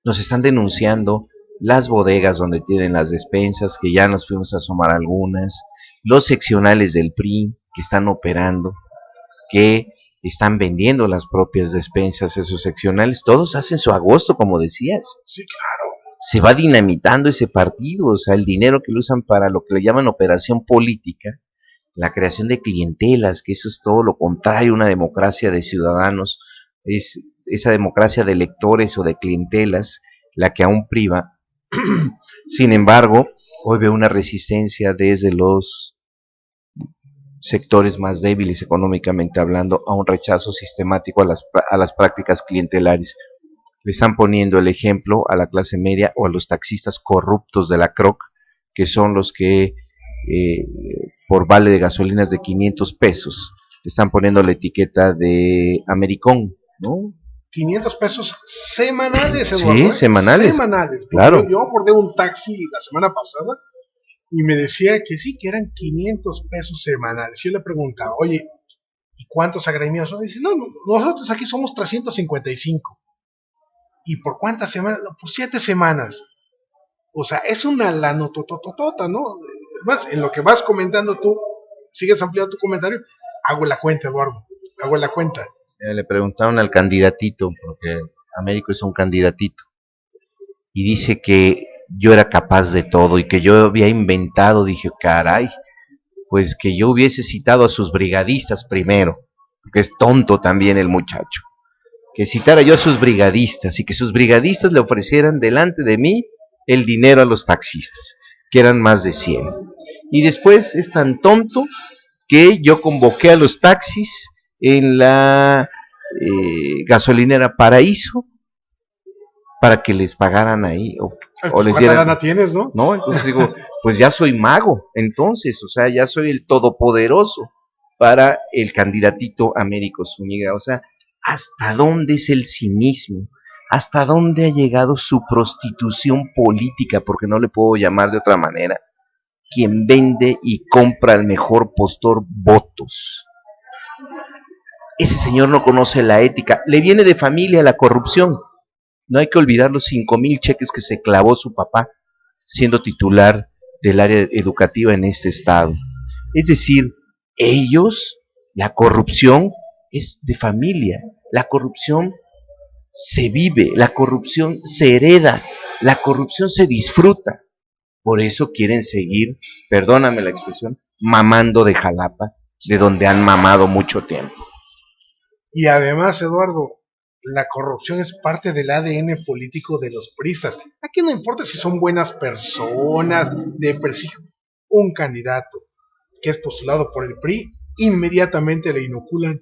nos están denunciando las bodegas donde tienen las despensas, que ya nos fuimos a asomar algunas, los seccionales del PRI que están operando, que están vendiendo las propias despensas, esos seccionales. Todos hacen su agosto, como decías. Sí, claro. Se va dinamitando ese partido, o sea, el dinero que lo usan para lo que le llaman operación política, la creación de clientelas, que eso es todo lo contrario a una democracia de ciudadanos. Es esa democracia de electores o de clientelas la que aún priva. Sin embargo, hoy veo una resistencia desde los sectores más débiles económicamente hablando a un rechazo sistemático a las prácticas clientelares. Le están poniendo el ejemplo a la clase media o a los taxistas corruptos de la CROC, que son los que por vale de gasolinas de 500 pesos le están poniendo la etiqueta de Americón, ¿no? 500 pesos semanales, Eduardo. Sí, semanales. Semanales. Claro. Yo abordé un taxi la semana pasada y me decía que sí, que eran 500 pesos semanales. Yo le preguntaba, oye, ¿y cuántos agremiados son? Dice, no, nosotros aquí somos 355. ¿Y por cuántas semanas? No, por 7 semanas. O sea, es una lanotototota, ¿no? Además, en lo que vas comentando tú, sigues ampliando tu comentario, hago la cuenta, Eduardo, hago la cuenta. Le preguntaron al candidatito, porque Américo es un candidatito, y dice que yo era capaz de todo y que yo había inventado. Dije, caray, pues que yo hubiese citado a sus brigadistas primero, porque es tonto también el muchacho, que citara yo a sus brigadistas y que sus brigadistas le ofrecieran delante de mí el dinero a los taxistas, que eran más de 100. Y después es tan tonto que yo convoqué a los taxis en la gasolinera Paraíso para que les pagaran ahí o les dieran. ¿Cuánta lana tienes, no? No, entonces digo, pues ya soy mago, entonces, o sea, ya soy el todopoderoso para el candidatito Américo Zúñiga. O sea, ¿Hasta dónde es el cinismo? ¿Hasta dónde ha llegado su prostitución política? Porque no le puedo llamar de otra manera. Quien vende y compra al mejor postor votos. Ese señor no conoce la ética. Le viene de familia la corrupción. No hay que olvidar los 5,000 cheques que se clavó su papá siendo titular del área educativa en este estado. Es decir, ellos, la corrupción es de familia. La corrupción se vive, la corrupción se hereda, la corrupción se disfruta. Por eso quieren seguir, perdóname la expresión, mamando de Jalapa, de donde han mamado mucho tiempo. Y además, Eduardo, la corrupción es parte del ADN político de los priistas. Aquí no importa si son buenas personas, de prestigio. Un candidato que es postulado por el PRI, inmediatamente le inoculan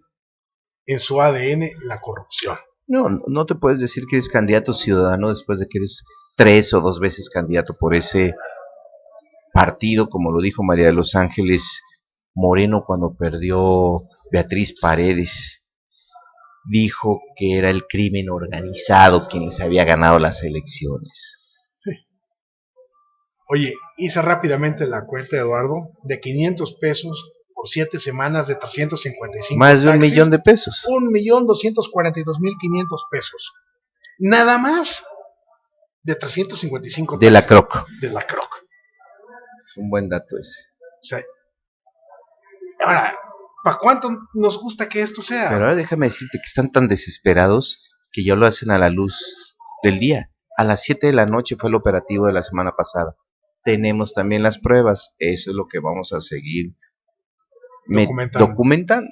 en su ADN la corrupción. No te puedes decir que eres candidato ciudadano después de que eres 3 o 2 veces candidato por ese partido, como lo dijo María de los Ángeles Moreno cuando perdió Beatriz Paredes. Dijo que era el crimen organizado quien les había ganado las elecciones. Sí. Oye, hice rápidamente la cuenta, Eduardo, de 500 pesos por 7 semanas de 355 más de taxis, 1,000,000 de pesos. 1,242,500 pesos. Nada más de 355 de la Croc. De la Croc. Es un buen dato ese. O sea, ahora, ¿para cuánto nos gusta que esto sea? Pero ahora déjame decirte que están tan desesperados que ya lo hacen a la luz del día. A las 7 de la noche fue el operativo de la semana pasada. Tenemos también las pruebas. Eso es lo que vamos a seguir documentando.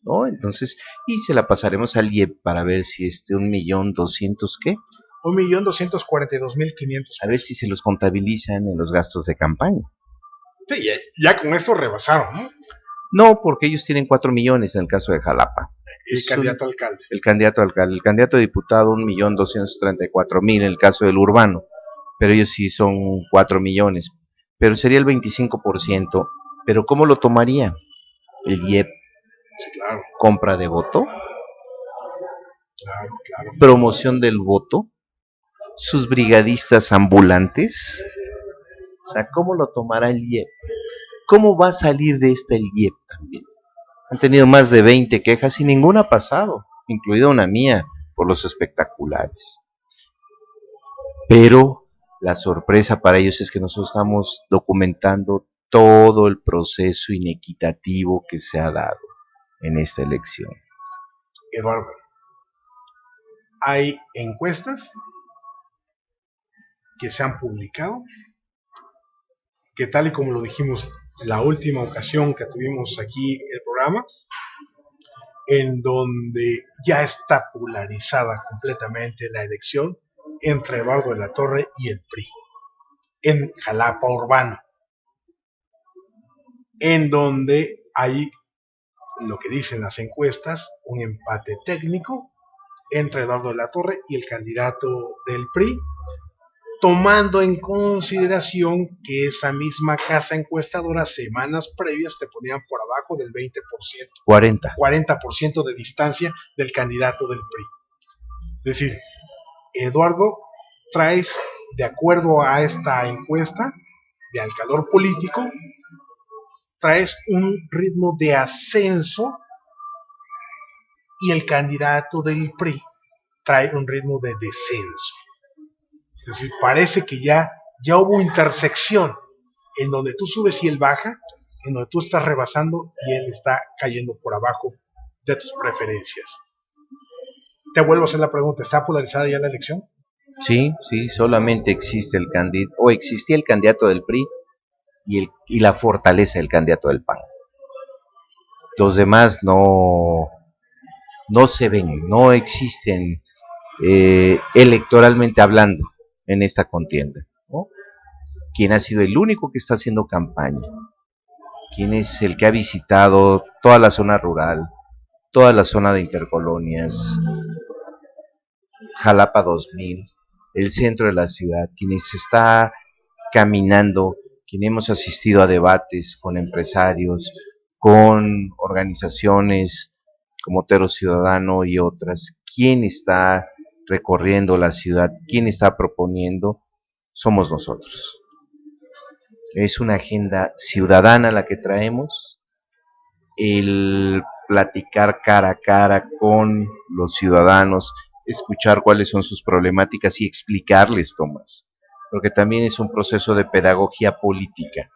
¿No? Entonces, y se la pasaremos al IEP para ver si 1,200,000, ¿qué? 1,242,500. A ver si se los contabilizan en los gastos de campaña. Sí, ya con esto rebasaron, ¿no? No, porque ellos tienen 4 millones en el caso de Jalapa. El candidato alcalde. El candidato alcalde. El candidato diputado, 1,234,000 en el caso del urbano. Pero ellos sí son 4 millones. Pero sería el 25%. ¿Pero cómo lo tomaría? El IEP. Sí, claro. Compra de voto. Claro. Promoción del voto. Sus brigadistas ambulantes. O sea, ¿cómo lo tomará el IEP? ¿Cómo va a salir de esta el IEP también? Han tenido más de 20 quejas y ninguna ha pasado, incluida una mía, por los espectaculares. Pero la sorpresa para ellos es que nosotros estamos documentando todo el proceso inequitativo que se ha dado en esta elección. Eduardo, hay encuestas que se han publicado, que tal y como lo dijimos la última ocasión que tuvimos aquí el programa, en donde ya está polarizada completamente la elección entre Eduardo de la Torre y el PRI, en Jalapa Urbano, en donde hay, lo que dicen las encuestas, un empate técnico entre Eduardo de la Torre y el candidato del PRI, tomando en consideración que esa misma casa encuestadora semanas previas te ponían por abajo del 20%, 40% de distancia del candidato del PRI. Es decir, Eduardo, traes, de acuerdo a esta encuesta de Al Calor Político, traes un ritmo de ascenso y el candidato del PRI trae un ritmo de descenso. Es decir, parece que ya hubo intersección en donde tú subes y él baja, en donde tú estás rebasando y él está cayendo por abajo de tus preferencias. Te vuelvo a hacer la pregunta, ¿está polarizada ya la elección? Sí, solamente existe el candidato, o existía el candidato del PRI y la fortaleza del candidato del PAN. Los demás no se ven, no existen electoralmente hablando en esta contienda, ¿no? ¿Quién ha sido el único que está haciendo campaña? ¿Quién es el que ha visitado toda la zona rural, toda la zona de intercolonias, Jalapa 2000, el centro de la ciudad? Quienes está caminando, quien hemos asistido a debates con empresarios, con organizaciones, como Otero Ciudadano y otras, quién está recorriendo la ciudad, quién está proponiendo, somos nosotros. Es una agenda ciudadana la que traemos, el platicar cara a cara con los ciudadanos, escuchar cuáles son sus problemáticas y explicarles, Tomás, porque también es un proceso de pedagogía política.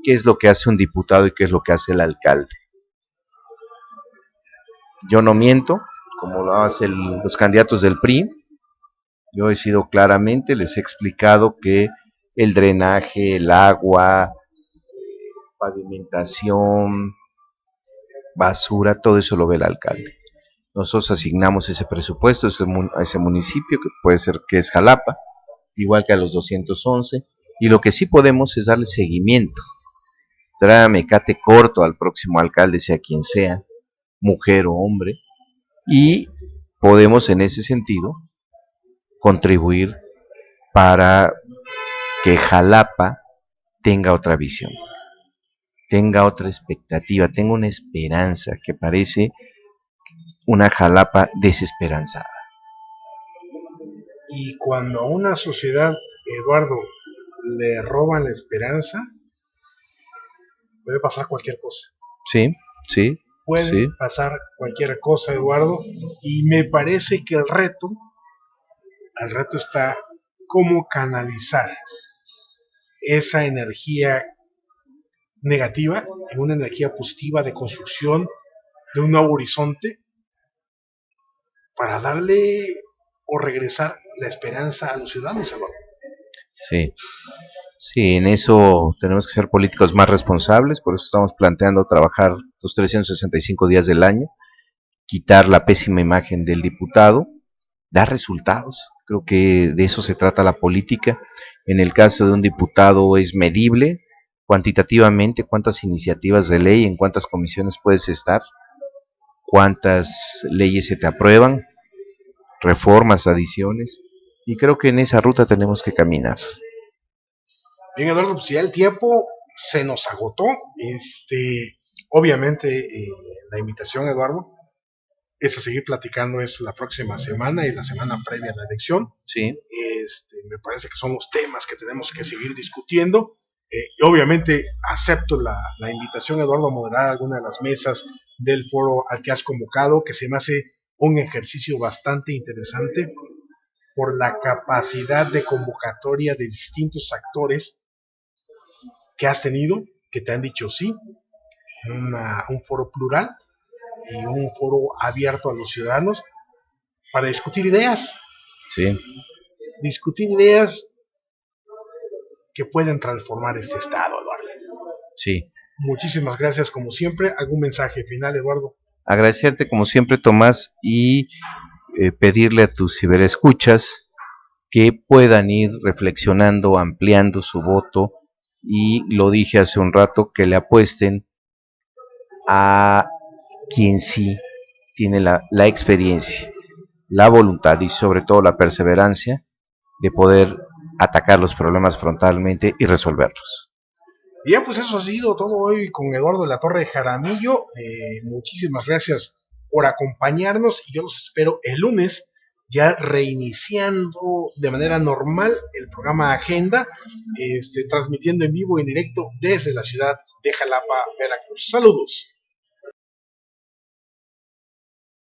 ¿Qué es lo que hace un diputado y qué es lo que hace el alcalde? Yo no miento, como lo hacen los candidatos del PRI. Yo he sido claramente, les he explicado que el drenaje, el agua, pavimentación, basura, todo eso lo ve el alcalde. Nosotros asignamos ese presupuesto a ese municipio, que puede ser que es Jalapa, igual que a los 211, y lo que sí podemos es darle seguimiento, traer a mecate corto al próximo alcalde, sea quien sea, mujer o hombre, y podemos en ese sentido contribuir para que Jalapa tenga otra visión, tenga otra expectativa, tenga una esperanza que parece una Jalapa desesperanzada. Y cuando a una sociedad, Eduardo, le roban la esperanza, puede pasar cualquier cosa. Sí, sí, Puede sí. pasar cualquier cosa, Eduardo, y me parece que el reto está cómo canalizar esa energía negativa en una energía positiva de construcción de un nuevo horizonte para darle o regresar la esperanza a los ciudadanos, Eduardo. Sí, sí, en eso tenemos que ser políticos más responsables, por eso estamos planteando trabajar los 365 días del año, quitar la pésima imagen del diputado, dar resultados. Creo que de eso se trata la política. En el caso de un diputado es medible cuantitativamente cuántas iniciativas de ley, en cuántas comisiones puedes estar, cuántas leyes se te aprueban, reformas, adiciones, y creo que en esa ruta tenemos que caminar. Bien, Eduardo, pues ya el tiempo se nos agotó. Obviamente, la invitación, Eduardo, es a seguir platicando esto la próxima semana y la semana previa a la elección. Sí. Me parece que son los temas que tenemos que seguir discutiendo. Y obviamente acepto la invitación, Eduardo, a moderar alguna de las mesas del foro al que has convocado, que se me hace un ejercicio bastante interesante por la capacidad de convocatoria de distintos actores que has tenido, que te han dicho sí, un foro plural y un foro abierto a los ciudadanos para discutir ideas. Sí. Discutir ideas que pueden transformar este estado, Eduardo. Sí. Muchísimas gracias, como siempre. ¿Algún mensaje final, Eduardo? Agradecerte, como siempre, Tomás, y pedirle a tus ciberescuchas que puedan ir reflexionando, ampliando su voto, y lo dije hace un rato, que le apuesten a quien sí tiene la experiencia, la voluntad y sobre todo la perseverancia de poder atacar los problemas frontalmente y resolverlos. Bien, pues eso ha sido todo hoy con Eduardo de la Torre Jaramillo. Muchísimas gracias por acompañarnos y yo los espero el lunes, ya reiniciando de manera normal el programa Agenda, transmitiendo en vivo y en directo desde la ciudad de Jalapa, Veracruz. Saludos.